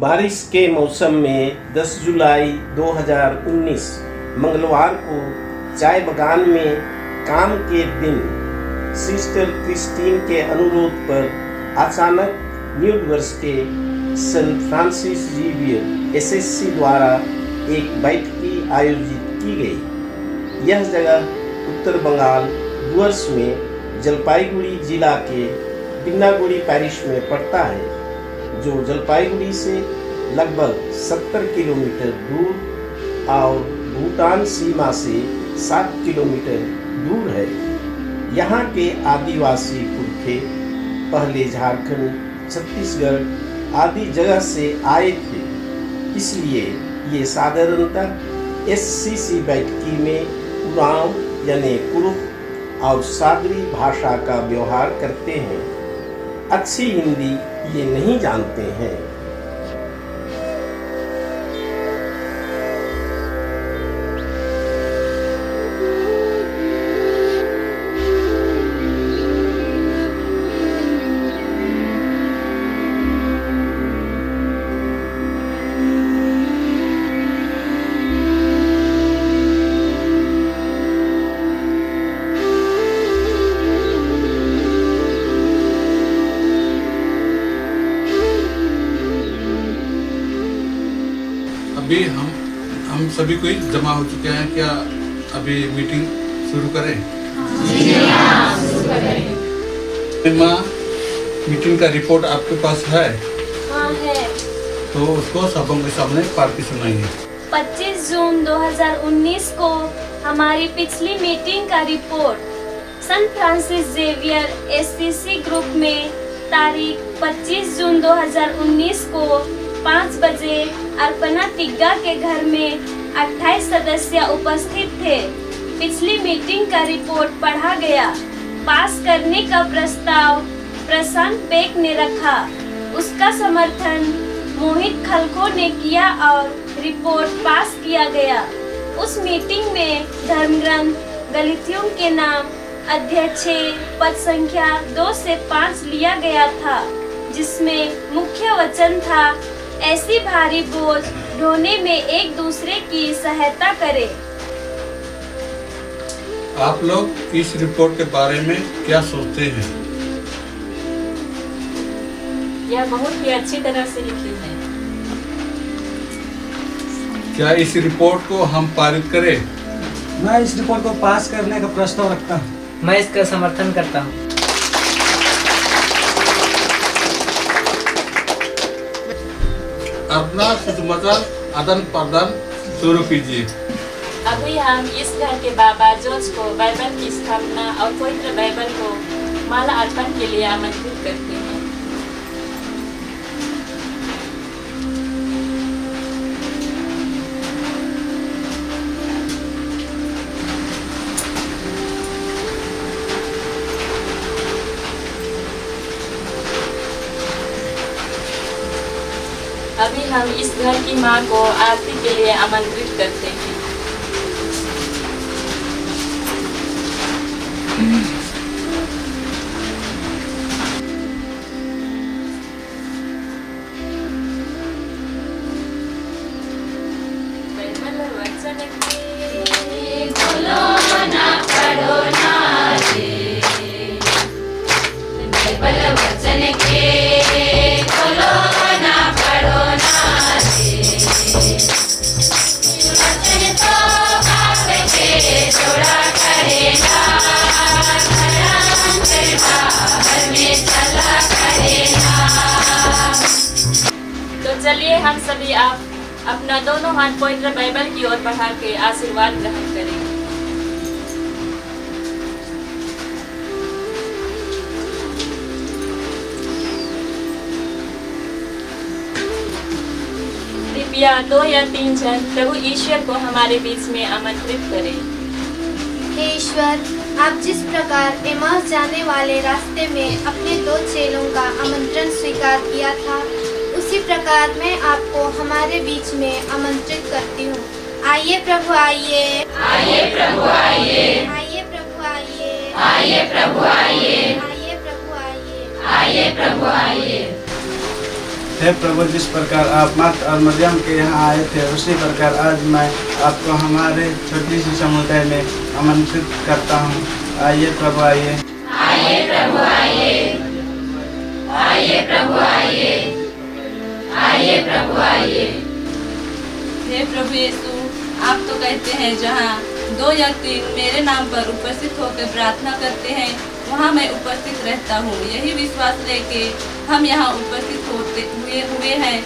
बारिश के मौसम में 10 जुलाई 2019 मंगलवार को चाय बागान में काम के दिन सिस्टर क्रिस्टीन के अनुरोध पर अचानक new university Saint Francis Xavier SSC द्वारा एक बैठक आयोजित की गई। यह जगह उत्तर बंगाल डुवर्स में जलपाईगुड़ी जिला के बिन्नागुड़ी पैरिश में पड़ता है, जो जलपाईगुड़ी से लगभग 70 किलोमीटर दूर और भूटान सीमा से 7 किलोमीटर दूर है। यहाँ के आदिवासी पुरखे पहले झारखंड, छत्तीसगढ़ आदि जगह से आए थे, इसलिए ये साधारणतः एससीसी बैठकी में उरांव यानी कुरुख और सागरी भाषा का व्यवहार करते हैं। अच्छी हिंदी ये नहीं जानते हैं। अभी हम सभी कोई जमा हो चुके हैं। क्या अभी मीटिंग शुरू करें? शुरू करें। माँ, मीटिंग का रिपोर्ट आपके पास है? हाँ है। तो उसको सबों के सामने पढ़ के सुनाइए। 25 जून 2019 को हमारी पिछली मीटिंग का report Saint Francis Xavier SCC group में तारीख 25 जून 2019 को 5 बजे अर्पणा तिग्गा के घर में 28 सदस्य उपस्थित थे। पिछली मीटिंग का रिपोर्ट पढ़ा गया। पास करने का प्रस्ताव प्रशांत बेक ने रखा, उसका समर्थन मोहित खलखो ने किया और रिपोर्ट पास किया गया। उस मीटिंग में धर्म ग्रंथ गलीतियों के नाम अध्याय 6 पद संख्या 2 से 5 लिया गया था, जिसमें मुख्य वचन था, ऐसी भारी बोझ ढोने में एक दूसरे की सहायता करें। आप लोग इस रिपोर्ट के बारे में क्या सोचते हैं? यह बहुत ही अच्छी तरह से लिखी है। क्या इस रिपोर्ट को हम पारित करें? मैं इस रिपोर्ट को पास करने का प्रस्ताव रखता हूँ। मैं इसका समर्थन करता हूँ। अपना सुसमाचार आदान प्रदान शुरू कीजिए। अभी हम इस घर के बाबा जॉर्ज को बाइबल की स्थापना और पवित्र बाइबल को माला अर्पण के लिए आमंत्रित करते हैं। अभी हम इस घर की माँ को आरती के लिए आमंत्रित करते हैं। बाइबल वचन के खोलो ना पढ़ो ना रे, बाइबल वचन के खोलो ना पढ़ो ना रे, वचन तो आपके जोड़ा करेगा, धर्म बाहर में चला करेगा। तो चलिए हम सभी आप अपना दोनों हाथ पवित्र बाइबल की ओर बढ़ा के आशीर्वाद ग्रहण करें। कृपया 2 या 3 जन प्रभु ईश्वर को हमारे बीच में आमंत्रित करें। हे ईश्वर, आप जिस प्रकार एमाउस जाने वाले रास्ते में अपने 2 चेलों का आमंत्रण स्वीकार किया था, उसी प्रकार मैं आपको हमारे बीच में आमंत्रित करती हूँ। आइए प्रभु आइए, आइए प्रभु आइए, आइए प्रभु आइए, आइए प्रभु आइए, आइए प्रभु आइए, आइए प्रभु आइए। हे प्रभु, जिस प्रकार आप मत्त और मरियम के यहाँ आए थे, उसी प्रकार आज मैं आपको हमारे छोटी सी समुदाय में आमंत्रित करता हूँ। आइए प्रभु, आइए। आइए प्रभु, आइए। आइए प्रभु, आइए। आइए प्रभु, आइए। हे प्रभु यीशु, आप तो कहते हैं जहाँ 2 या 3 मेरे नाम पर उपस्थित होकर प्रार्थना करते हैं, वहाँ मैं उपस्थित रहता हूँ। यही विश्वास लेके हम यहाँ उपस्थित हुए हैं।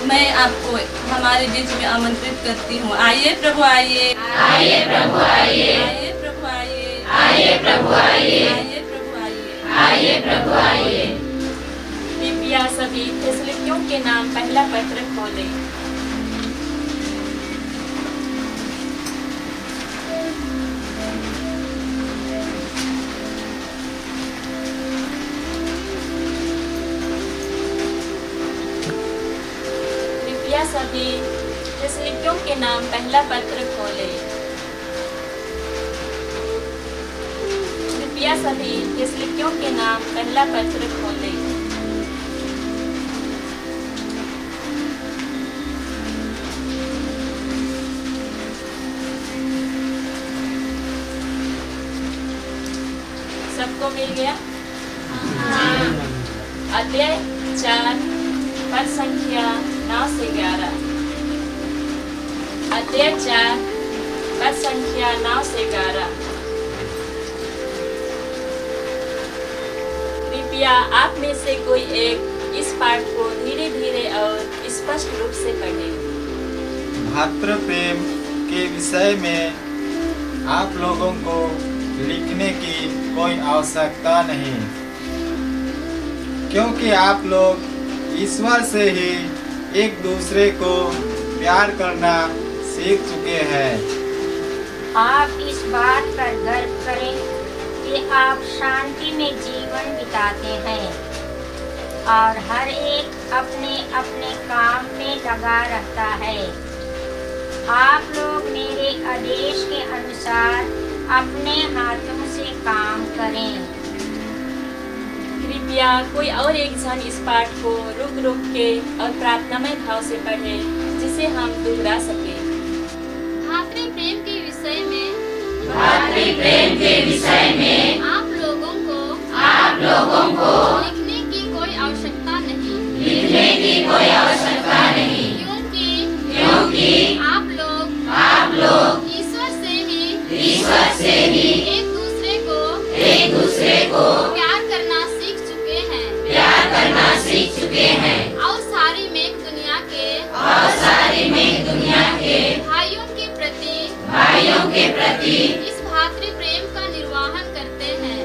मैं आपको हमारे बीच में आमंत्रित करती हूँ। आइए प्रभु, आइए। आइए प्रभु, आइए। आइए प्रभु, आइए। आइए प्रभु, आइए। आइए प्रभु, आइए। आइए प्रभु, आइए। कृपया सभी थिस्सलुनीकियों के नाम पहला पत्र खोलें। कृपया सभी थिस्सलुनीकियों के नाम पहला पत्र खोलें। कृपया सभी थिस्सलुनीकियों के नाम पहला पत्र खोलें। सबको मिल गया? अध्याय 4 पद संख्या 9 से 11। अध्याय 4 पद संख्या 9 से 11। कृपया आप में से कोई एक इस पाठ को धीरे धीरे और स्पष्ट रूप से पढ़े। भातृ प्रेम के विषय में आप लोगों को लिखने की कोई आवश्यकता नहीं, क्योंकि आप लोग ईश्वर से ही एक दूसरे को प्यार करना सीख चुके हैं। आप इस बात पर गर्व करें कि आप शांति में जीवन बिताते हैं और हर एक अपने अपने काम में लगा रहता है। आप लोग मेरे आदेश के अनुसार अपने हाथों से काम करें। कृपया कोई और एक जन इस पाठ को रुक रुक के और प्रार्थनामय भाव से पढ़े, जिसे हम दोहरा सके। भातृ प्रेम के विषय में आप लोगों को लिखने की कोई आवश्यकता नहीं, क्योंकि आप लोग ईश्वर से ही एक दूसरे को प्यार करना सीख चुके हैं और सारी मेघ दुनिया के भाइयों के प्रति इस भातृ प्रेम का निर्वाहन करते हैं।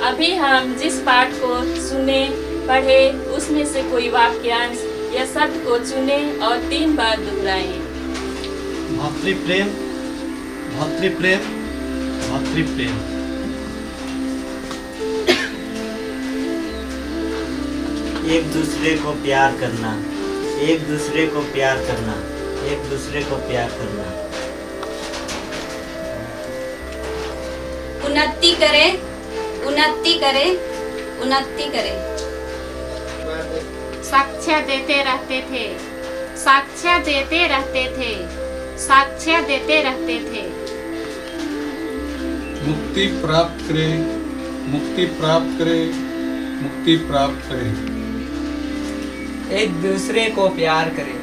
अभी हम जिस पाठ को सुने पढ़े, उसमें से कोई वाक्यांश या शब्द को चुने और 3 बार दोहराएं। भातृप्रेम, भातृप्रेम, भातृप्रेम। एक दूसरे को प्यार करना, एक दूसरे को प्यार करना, एक दूसरे को प्यार करना। उन्नति करें, उन्नति करें, उन्नति करें। साक्ष्य देते रहते थे, साक्ष्य देते रहते थे, साक्ष्य देते रहते थे। मुक्ति प्राप्त करें, मुक्ति प्राप्त करें, मुक्ति प्राप्त करें। एक दूसरे को प्यार करें,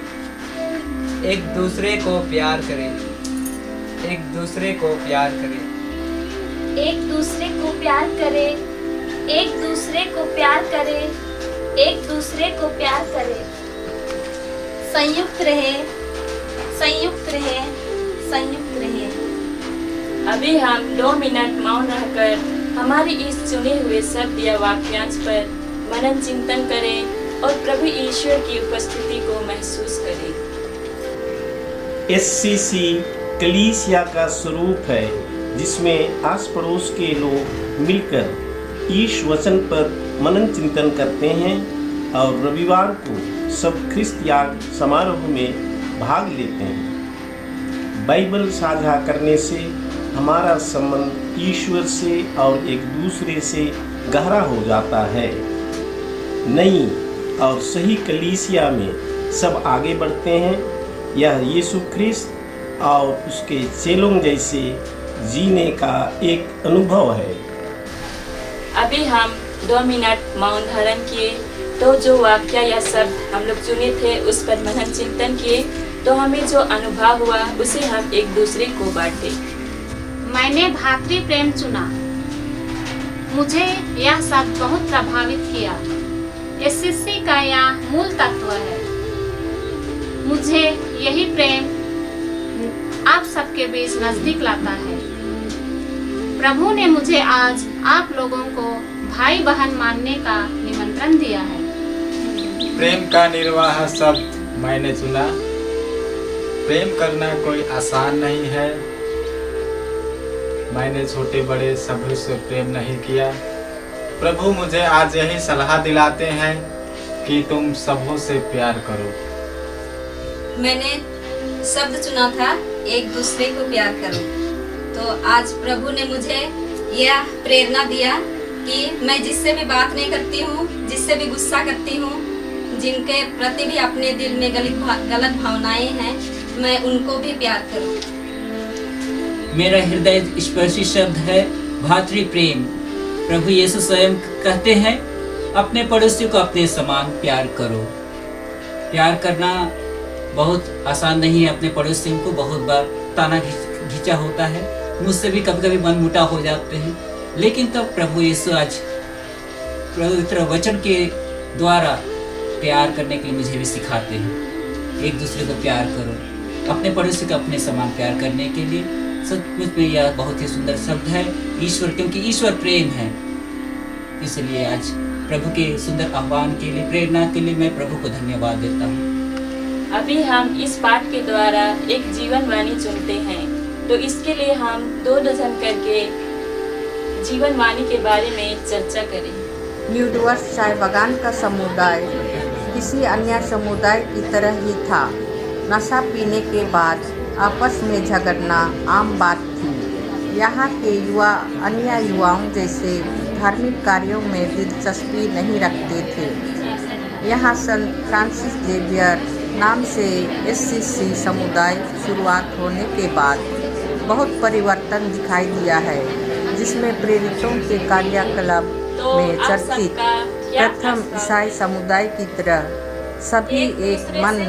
एक दूसरे को प्यार करें, एक दूसरे को प्यार करें, एक दूसरे को प्यार करें, एक दूसरे को प्यार करें, एक दूसरे को प्यार करें। संयुक्त रहे, संयुक्त रहे, संयुक्त रहे। अभी हम 2 मिनट मौन रहकर हमारी इस चुने हुए शब्द या वाक्यांश पर मनन चिंतन करें और प्रभु ईश्वर की उपस्थिति को महसूस करें। एससीसी कलीसिया का स्वरूप है, जिसमें आस पड़ोस के लोग मिलकर ईश वचन पर मनन चिंतन करते हैं और रविवार को सब ख्रिस्त याग समारोह में भाग लेते हैं। बाइबल साझा करने से हमारा संबंध ईश्वर से और एक दूसरे से गहरा हो जाता है। नई और सही कलीसिया में सब आगे बढ़ते हैं। यह यीशु ख्रिस्त और उसके चेलों जैसे जीने का एक अनुभव है। अभी हम 2 मिनट मौन धारण किए, तो जो वाक्य या शब्द हम लोग चुने थे उस पर मनन चिंतन किए, तो हमें जो अनुभव हुआ उसे हम एक दूसरे को बांटे। मैंने भातृ प्रेम चुना। मुझे यह शब्द बहुत प्रभावित किया। एससीसी का यह मूल तत्व है। मुझे यही प्रेम आप सबके बीच नजदीक लाता है। प्रभु ने मुझे आज आप लोगों को भाई बहन मानने का निमंत्रण दिया है। प्रेम का निर्वाह शब्द मैंने चुना। प्रेम करना कोई आसान नहीं है। मैंने छोटे बड़े सभी से प्रेम नहीं किया। प्रभु मुझे आज यही सलाह दिलाते हैं कि तुम सबों से प्यार करो। मैंने शब्द चुना था, एक दूसरे को प्यार करो। तो आज प्रभु ने मुझे यह प्रेरणा दिया कि मैं जिससे भी बात नहीं करती हूँ, जिससे भी गुस्सा करती हूँ, जिनके प्रति भी अपने दिल में गलत भावनाएं हैं, मैं उनको भी प्यार करूँ। मेरा हृदय स्पर्शी शब्द है भातृ प्रेम। प्रभु यीशु स्वयं कहते हैं, अपने पड़ोसी को अपने समान प्यार करो। प्यार करना बहुत आसान नहीं है। अपने पड़ोसियों को बहुत बार ताना खींचा होता है। मुझसे भी कभी कभी मन मुटाव हो जाते हैं, लेकिन तब प्रभु यीशु आज पवित्र वचन के द्वारा प्यार करने के लिए मुझे भी सिखाते हैं। एक दूसरे को प्यार करो, अपने पड़ोसी को अपने समान प्यार करने के लिए। सचमुच में यह बहुत ही सुंदर शब्द है ईश्वर, क्योंकि ईश्वर प्रेम है। इसलिए आज प्रभु के सुंदर आह्वान के लिए, प्रेरणा के लिए मैं प्रभु को धन्यवाद देता हूँ। अभी हम इस पाठ के द्वारा एक जीवन वाणी चुनते हैं, तो इसके लिए हम 2 डजन करके जीवन वाणी के बारे में चर्चा करें। न्यूडवर्स चाय बागान का समुदाय किसी अन्य समुदाय की तरह ही था। नशा पीने के बाद आपस में झगड़ना आम बात थी। यहाँ के युवा अन्य युवाओं जैसे धार्मिक कार्यों में दिलचस्पी नहीं रखते थे। यहाँ संत फ्रांसिस जेवियर नाम से एससीसी समुदाय शुरुआत होने के बाद बहुत परिवर्तन दिखाई दिया है, जिसमें प्रेरितों के कार्यकलाप में चर्चित प्रथम ईसाई समुदाय की तरह सभी एक मन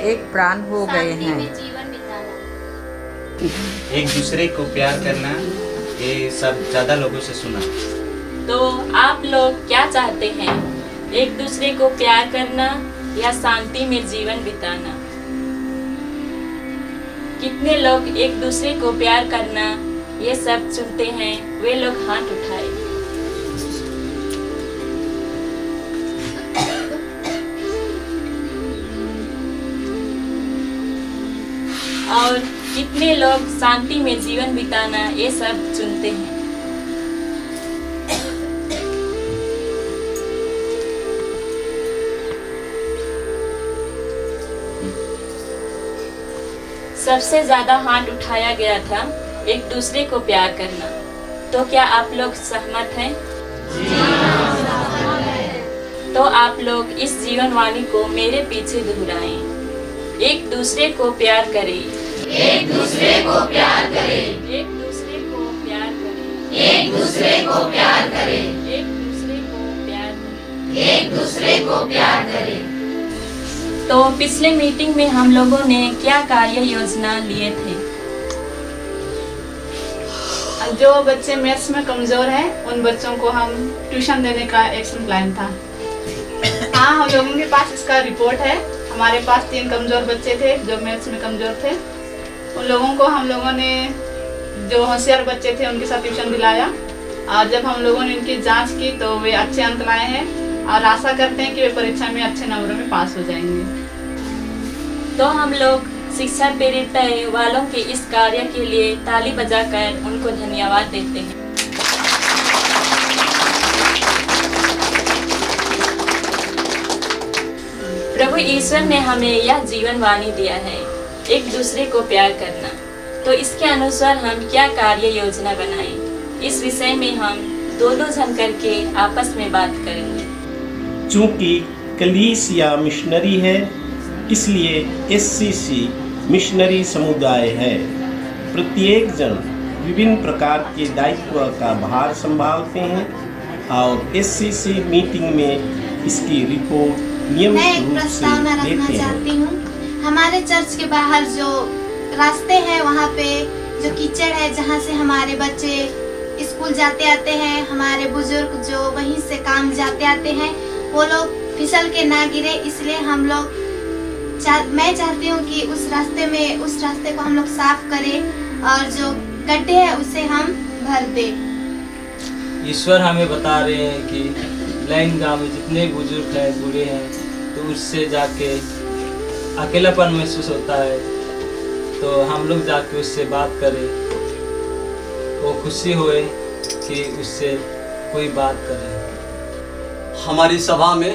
एक प्राण हो गए हैं। एक दूसरे को प्यार करना, ये सब ज़्यादा लोगों से सुना। तो आप लोग क्या चाहते हैं? एक दूसरे को प्यार करना या शांति में जीवन बिताना? कितने लोग एक दूसरे को प्यार करना ये सब चुनते हैं? वे लोग हाथ उठाए। और कितने लोग शांति में जीवन बिताना ये सब चुनते हैं? सबसे ज्यादा हाथ उठाया गया था एक दूसरे को प्यार करना। तो क्या आप लोग सहमत हैं? तो आप लोग इस जीवन वाणी को मेरे पीछे दोहराएं। एक दूसरे को प्यार करें। एक दूसरे को प्यार करें। एक दूसरे को प्यार करें। एक दूसरे को प्यार करें। एक दूसरे को प्यार करें। एक दूसरे को प्यार करें। तो पिछले मीटिंग में हम लोगों ने क्या कार्य योजना लिए थे? जो बच्चे मैथ्स में कमजोर हैं, उन बच्चों को हम ट्यूशन देने का एक्शन प्लान था। हाँ, हम लोगों के पास इसका रिपोर्ट है। हमारे पास 3 कमजोर बच्चे थे जो मैथ्स में कमजोर थे। उन लोगों को हम लोगों ने, जो होशियार बच्चे थे उनके साथ ट्यूशन दिलाया, और जब हम लोगों ने इनकी जांच की तो वे अच्छे अंक लाए हैं और आशा करते हैं कि वे परीक्षा में अच्छे नंबरों में पास हो जाएंगे। तो हम लोग शिक्षा प्रेरित वालों के इस कार्य के लिए ताली बजाकर उनको धन्यवाद देते हैं। प्रभु ईश्वर ने हमें यह जीवन वाणी दिया है, एक दूसरे को प्यार करना। तो इसके अनुसार हम क्या कार्य योजना बनाएं? इस विषय में हम 2-2 जन करके आपस में बात करेंगे। चूंकि कलीसिया मिशनरी है, इसलिए एससीसी मिशनरी समुदाय है। प्रत्येक जन विभिन्न प्रकार के दायित्व का भार संभालते हैं और एससीसी मीटिंग में इसकी रिपोर्ट मैं नियमित एक रूप से प्रस्तावना रखना देते हैं। चाहती हूँ। हमारे चर्च के बाहर जो रास्ते हैं वहाँ पे जो कीचड़ है, जहाँ से हमारे बच्चे स्कूल जाते आते हैं, हमारे बुजुर्ग जो वहीं से काम जाते आते हैं, वो लोग फिसल के ना गिरे, इसलिए हम लोग मैं चाहती हूँ कि उस रास्ते को हम लोग साफ करें और जो गड्ढे हैं उसे हम भर दें। ईश्वर हमें बता रहे हैं कि ब्लाइंड गांव में जितने बुजुर्ग हैं, बूढ़े हैं, तो उससे जाके अकेलापन महसूस होता है, तो हम लोग जाके उससे बात करें, वो खुशी होए कि उससे कोई बात करे। हमारी सभा में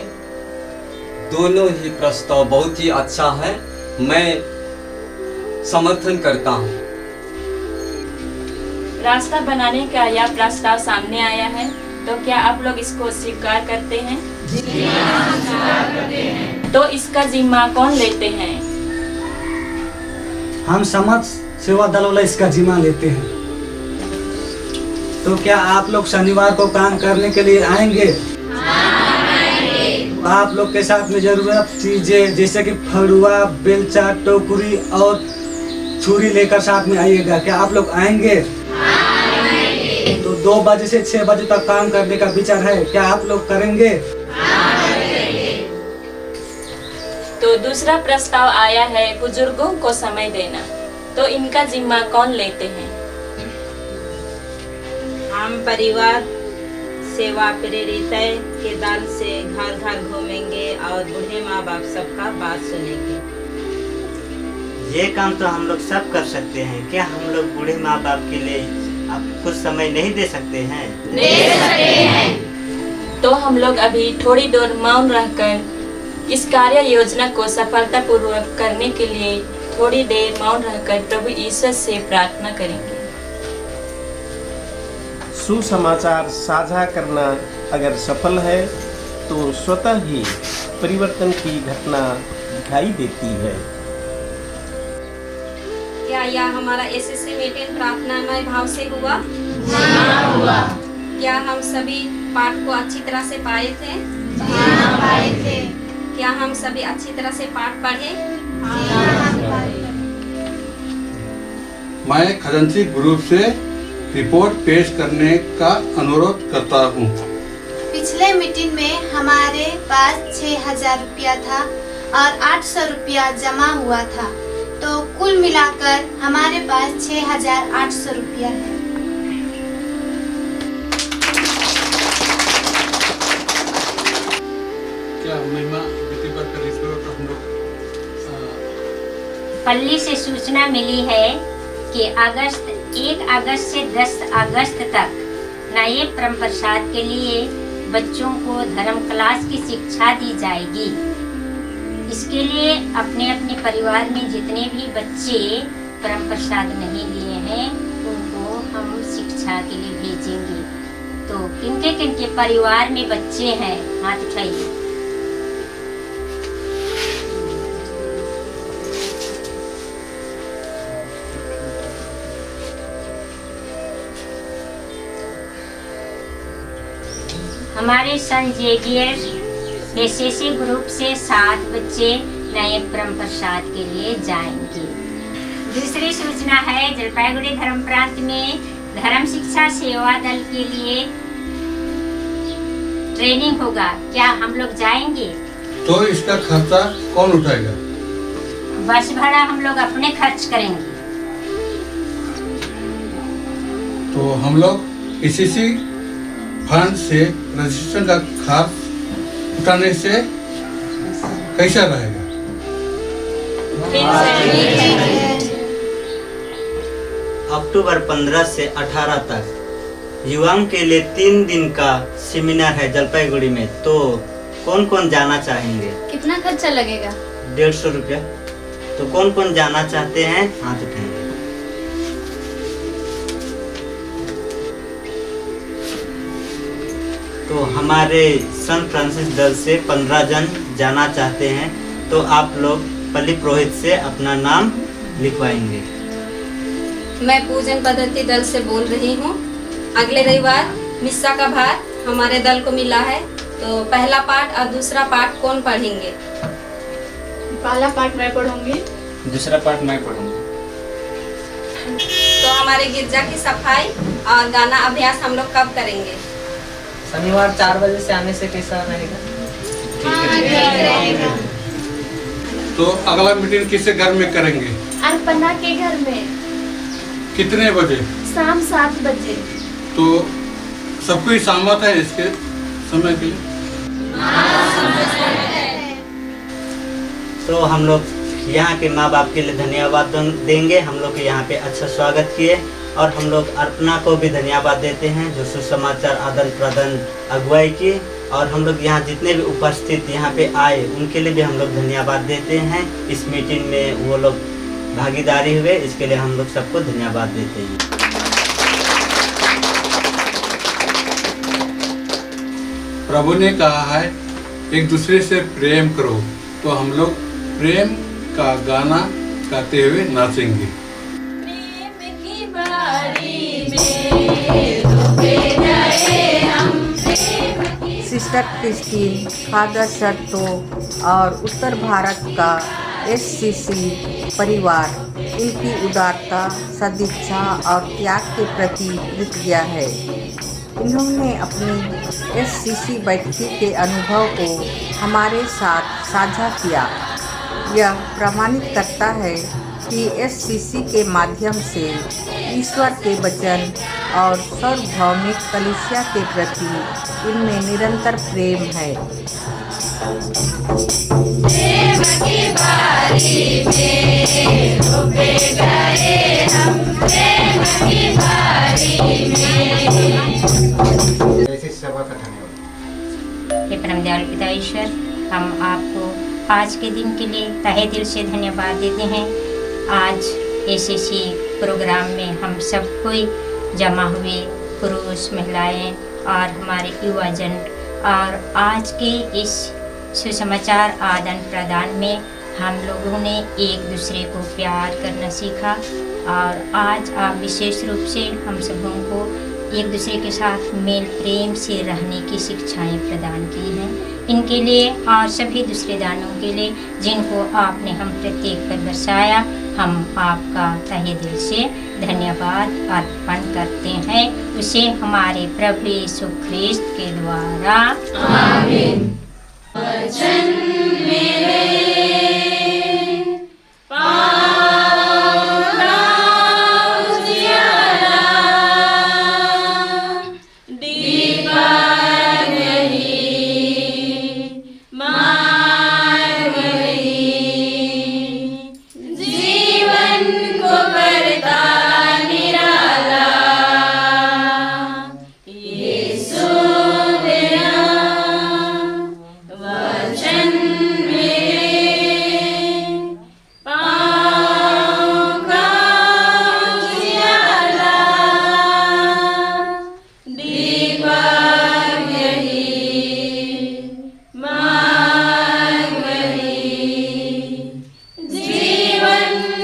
दोनों ही प्रस्ताव बहुत ही अच्छा है, मैं समर्थन करता हूँ। रास्ता बनाने का यह प्रस्ताव सामने आया है, तो क्या आप लोग इसको स्वीकार करते हैं? जी हाँ, स्वीकार करते हैं। तो इसका जिम्मा कौन लेते हैं? हम समाज सेवा दल वाला इसका जिम्मा लेते हैं। तो क्या आप लोग शनिवार को काम करने के लिए आएंगे? आप लोग के साथ में जरूरत चीजें जैसे कि फड़ुआ, बेलचा, टोकरी और छुरी लेकर साथ में आइएगा। क्या आप लोग आएंगे? तो 2 बजे से 6 बजे तक काम करने का विचार है, क्या आप लोग करेंगे? तो दूसरा प्रस्ताव आया है बुजुर्गों को समय देना, तो इनका जिम्मा कौन लेते हैं? हम परिवार सेवा प्रेरित के दान से घर घर घूमेंगे और बूढ़े माँ बाप सबका बात सुनेंगे। ये काम तो हम लोग सब कर सकते हैं, क्या हम लोग बूढ़े माँ बाप के लिए आप कुछ समय नहीं दे सकते हैं? दे सकते हैं। तो हम लोग अभी थोड़ी देर मौन रहकर इस कार्य योजना को सफलतापूर्वक करने के लिए थोड़ी देर मौन रहकर प्रभु ईश्वर से प्रार्थना करेंगे। सुसमाचार साझा करना अगर सफल है तो स्वतः ही परिवर्तन की घटना दिखाई देती है। क्या यह हमारा एसएससी मीटिंग प्रार्थनामय भाव से हुआ? हाँ, हुआ। क्या हम सभी पाठ को अच्छी तरह से पाए थे? हाँ, पाए थे। क्या हम सभी अच्छी तरह से पाठ पढ़े? मैं खजांची ग्रुप से रिपोर्ट पेश करने का अनुरोध करता हूँ। पिछले मीटिंग में हमारे पास 6,000 रुपया था और 800 रुपया जमा हुआ था, तो कुल मिलाकर हमारे पास 6,800 रुपया है। क्या महिमा बेटी पर हम लोग पल्ली से सूचना मिली है कि 1 अगस्त से 10 अगस्त तक नए परम प्रसाद के लिए बच्चों को धर्म क्लास की शिक्षा दी जाएगी। इसके लिए अपने अपने परिवार में जितने भी बच्चे परम प्रसाद नहीं लिए हैं उनको हम शिक्षा के लिए भेजेंगे। तो किनके किनके परिवार में बच्चे हैं, हाथ उठाइए। हमारे संत जेवियर एसएससी ग्रुप से 7 बच्चे नए परम प्रसाद के लिए जाएंगे। दूसरी सूचना है जलपाईगुड़ी धर्म प्रांत में धर्म शिक्षा सेवा दल के लिए ट्रेनिंग होगा, क्या हम लोग जाएंगे? तो इसका खर्चा कौन उठाएगा? बस भाड़ा हम लोग अपने खर्च करेंगे। तो हम लोग इसी फंड से रजिस्ट्रेशन का खर्च उठाने से कैसा रहेगा? अक्टूबर 15 से 18 तक युवाओं के लिए 3 दिन का सेमिनार है जलपाईगुड़ी में, तो कौन कौन जाना चाहेंगे? कितना खर्चा लगेगा? 150 रुपया। तो कौन कौन जाना चाहते हैं, हाथ उठाएंगे। तो हमारे सन फ्रांसिस दल से 15 जन जाना चाहते हैं तो आप लोग पल्ली पुरोहित से अपना नाम लिखवाएंगे। मैं पूजन पद्धति दल से बोल रही हूँ। अगले रविवार मिस्सा का भार हमारे दल को मिला है, तो पहला पाठ और दूसरा पाठ कौन पढ़ेंगे? पहला पाठ मैं पढ़ूंगी। दूसरा पाठ मैं पढ़ूंगी। तो हमारे गिरजा की सफाई और गाना अभ्यास हम लोग कब करेंगे? शनिवार 4 बजे से आने से कैसा रहेगा? ठीक रहेगा। तो अगला मीटिंग किसके घर में करेंगे? अर्पणा के घर में। कितने बजे? शाम 7 बजे। तो सब कोई सहमत है इसके समय के लिए? तो हम लोग यहाँ के माँ बाप के लिए धन्यवाद देंगे। हम लोग के यहाँ पे अच्छा स्वागत किए और हम लोग अर्पणा को भी धन्यवाद देते हैं जो सुसमाचार आदान प्रदान अगुवाई की, और हम लोग यहाँ जितने भी उपस्थित यहाँ पे आए उनके लिए भी हम लोग धन्यवाद देते हैं। इस मीटिंग में वो लोग भागीदारी हुए, इसके लिए हम लोग सबको धन्यवाद देते हैं। प्रभु ने कहा है एक दूसरे से प्रेम करो, तो हम लोग प्रेम का गाना गाते हुए नाचेंगे। सिस्टर क्रिस्टीन, फादर शर्तो और उत्तर भारत का एससीसी परिवार इनकी उदारता, सदिच्छा और त्याग के प्रति कृतज्ञ है। इन्होंने अपनी एससीसी बैठकी के अनुभव को हमारे साथ साझा किया। यह प्रमाणित करता है कि एससीसी के माध्यम से ईश्वर के वचन और सार्वभौमिक कलीसिया के प्रति इनमें निरंतर प्रेम है। हे परम दयालु पिता ईश्वर, हम आपको आज के दिन के लिए तहे दिल से धन्यवाद देते हैं। आज एससीसी प्रोग्राम में हम सब कोई जमा हुए, पुरुष, महिलाएं और हमारे युवाजन, और आज के इस सुसमाचार आदान प्रदान में हम लोगों ने एक दूसरे को प्यार करना सीखा, और आज आप विशेष रूप से हम सबों को एक दूसरे के साथ मेल प्रेम से रहने की शिक्षाएं प्रदान की हैं। इनके लिए और सभी दूसरे दानों के लिए जिनको आपने हम प्रत्येक पर बरसाया, हम आपका तहे दिल से धन्यवाद अर्पण करते हैं। उसे हमारे प्रभु यीशु ख्रिस्त के द्वारा आमीन। वचन मेरे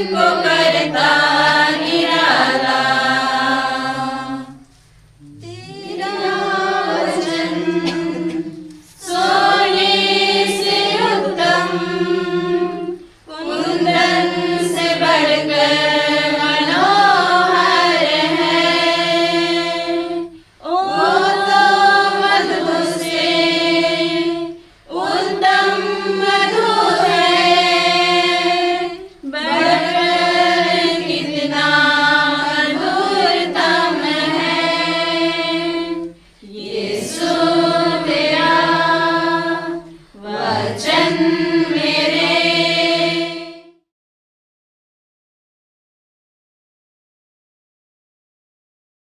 को